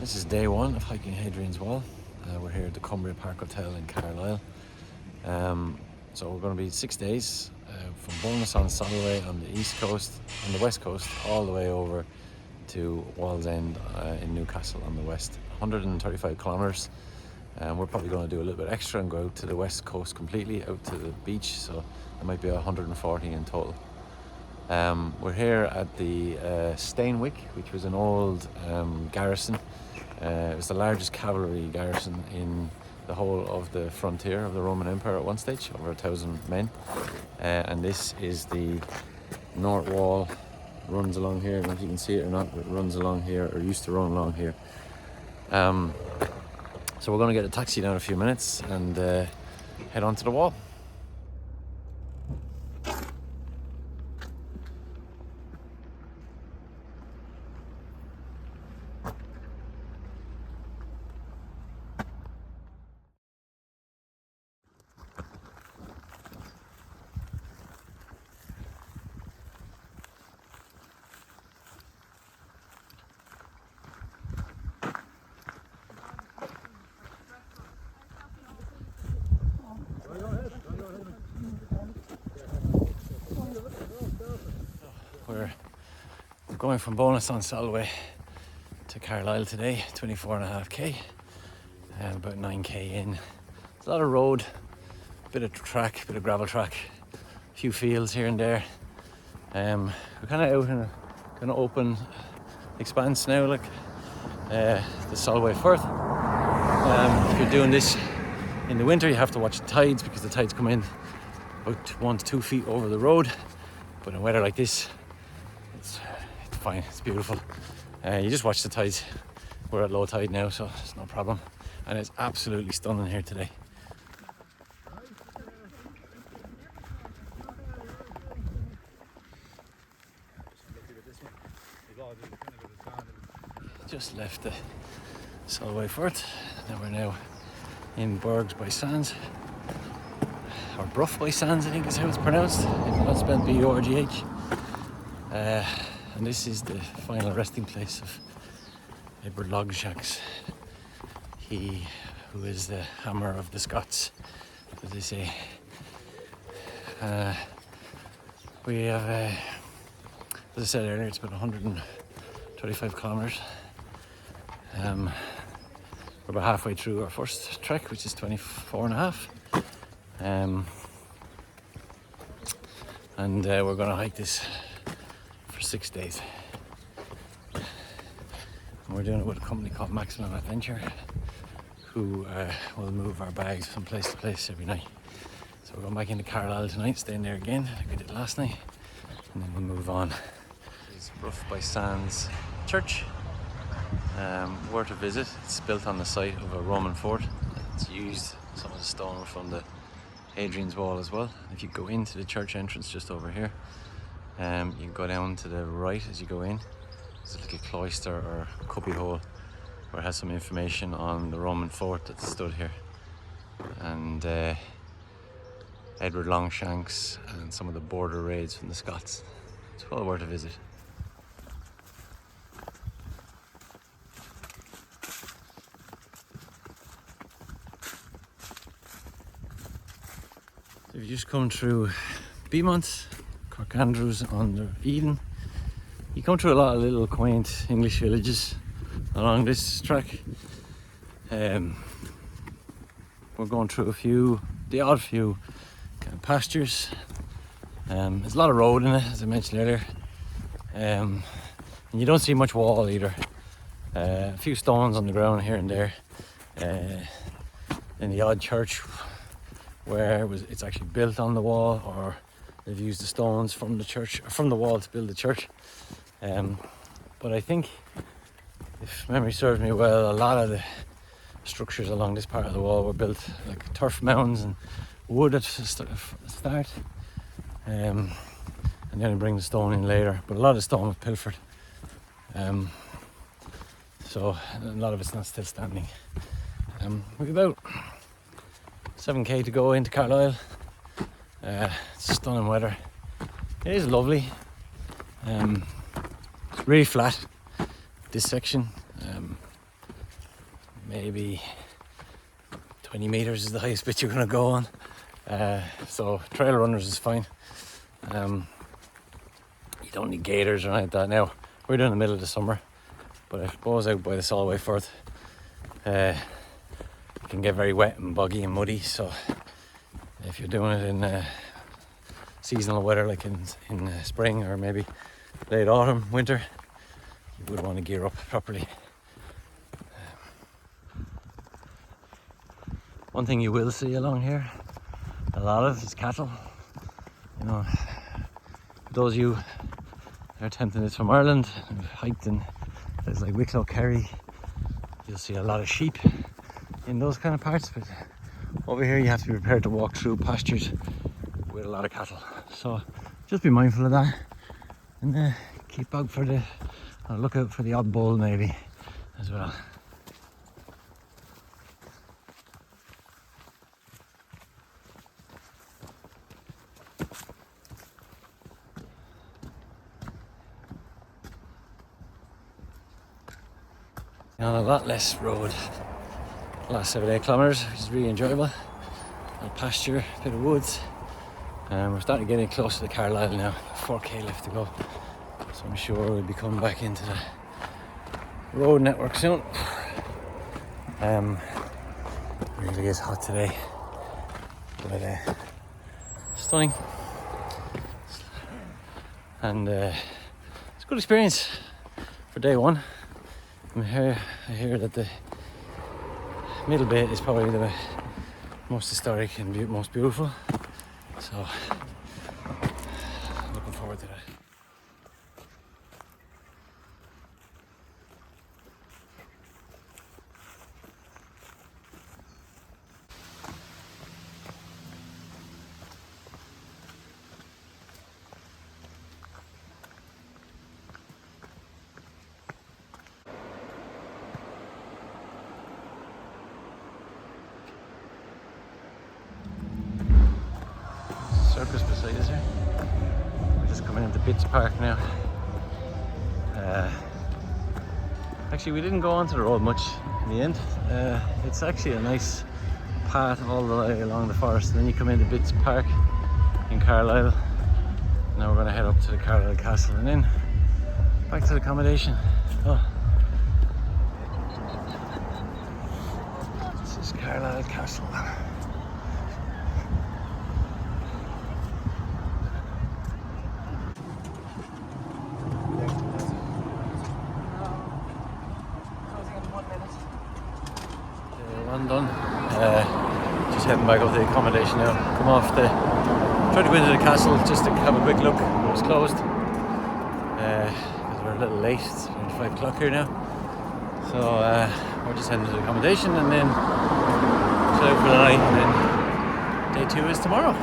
This is day one of hiking Hadrians Wall. We're here at the Cumbria Park Hotel in Carlisle. So we're going to be 6 days from Bowness-on-Solway on the east coast, on the west coast, all the way over to Wallsend in Newcastle on the west. 135 kilometres. We're probably going to do a little bit extra and go out to the west coast completely, out to the beach, so there might be 140 in total. We're here at the Steinwick, which was an old garrison. It was the largest cavalry garrison in the whole of the frontier of the Roman Empire at one stage, over 1,000 men. And this is the North Wall, runs along here. I don't know if you can see it or not, but it runs along here, or used to run along here. So we're going to get a taxi down in a few minutes and head on to the wall. We're going from Bowness-on-Solway to Carlisle today, 24.5k, about 9k in. It's a lot of road, bit of track, bit of gravel track, a few fields here and there. We're kind of out in a kind of open expanse now, like the Solway Firth. If you're doing this in the winter, you have to watch the tides because the tides come in about 1 to 2 feet over the road. But in weather like this, it's fine, it's beautiful. You just watch the tides. We're at low tide now, so it's no problem. And it's absolutely stunning here today. Just left the Solway Firth, and we're now in Burgh by Sands, or Burgh by Sands, I think is how it's pronounced. It's spelled B-U-R-G-H. And this is the final resting place of Edward Logshanks. He who is the hammer of the Scots, as they say. We have, as I said earlier, it's about 125 kilometres. We're about halfway through our first trek, which is 24.5. And we're going to hike this for 6 days. And we're doing it with a company called Maximum Adventure, who will move our bags from place to place every night. So we're going back into Carlisle tonight, staying there again like we did last night, and then we'll move on. It's Burgh by Sands Church. Worth a visit. It's built on the site of a Roman fort. It's used some of the stone from the Hadrians Wall as well. If you go into the church entrance just over here, you can go down to the right as you go in. There's like a cloister or a cubby hole where it has some information on the Roman fort that stood here, and Edward Longshanks and some of the border raids from the Scots. It's well worth a visit. If you just come through Beaumont, Cork Andrews on the Eden, you come through a lot of little quaint English villages along this track. We're going through the odd few kind of pastures. There's a lot of road in it, as I mentioned earlier. And you don't see much wall either. A few stones on the ground here and there. In the odd church where it's actually built on the wall, or they've used the stones from the church, from the wall to build the church. But I think, if memory serves me well, a lot of the structures along this part of the wall were built like turf mounds and wood at the start, and then you bring the stone in later. But a lot of the stone was pilfered, so a lot of it's not still standing. We've about 7k to go into Carlisle. It's stunning weather. It is lovely. It's really flat, this section. maybe 20 meters is the highest bit you're going to go on. So trail runners is fine. You don't need gaiters or anything like that. Now we're doing the middle of the summer, but I suppose out by the Solway Firth it can get very wet and boggy and muddy. So if you're doing it in seasonal weather, like in spring or maybe late autumn, winter, you would want to gear up properly. One thing you will see along here a lot of is cattle. You know, those of you that are attempting this from Ireland and hiked in places like Wicklow, Kerry, you'll see a lot of sheep in those kind of parts, but over here you have to be prepared to walk through pastures with a lot of cattle. So just be mindful of that, and keep out for the, or look out for the odd bull maybe as well. On a lot less road the last 7-8 kilometres, which is really enjoyable. A little pasture, a bit of woods. We're starting to get in close to the Carlisle now. 4k left to go, so I'm sure we'll be coming back into the road network soon. Really is hot today, but stunning, and it's a good experience for day one. I hear that the middle bit is probably the most historic and most beautiful, so looking forward to that. Circus beside us here. We're just coming into Bits Park now. Actually, we didn't go onto the road much in the end. It's actually a nice path all the way along the forest, and then you come into Bits Park in Carlisle. Now we're going to head up to the Carlisle Castle and then back to the accommodation. Oh. This is Carlisle Castle. Done. Just heading back up to the accommodation now. Come off tried to go into the castle just to have a quick look, but it was closed because we're a little late. It's around 5 o'clock here now, so we're just heading to the accommodation and then chill out for the night, and then day 2 is tomorrow.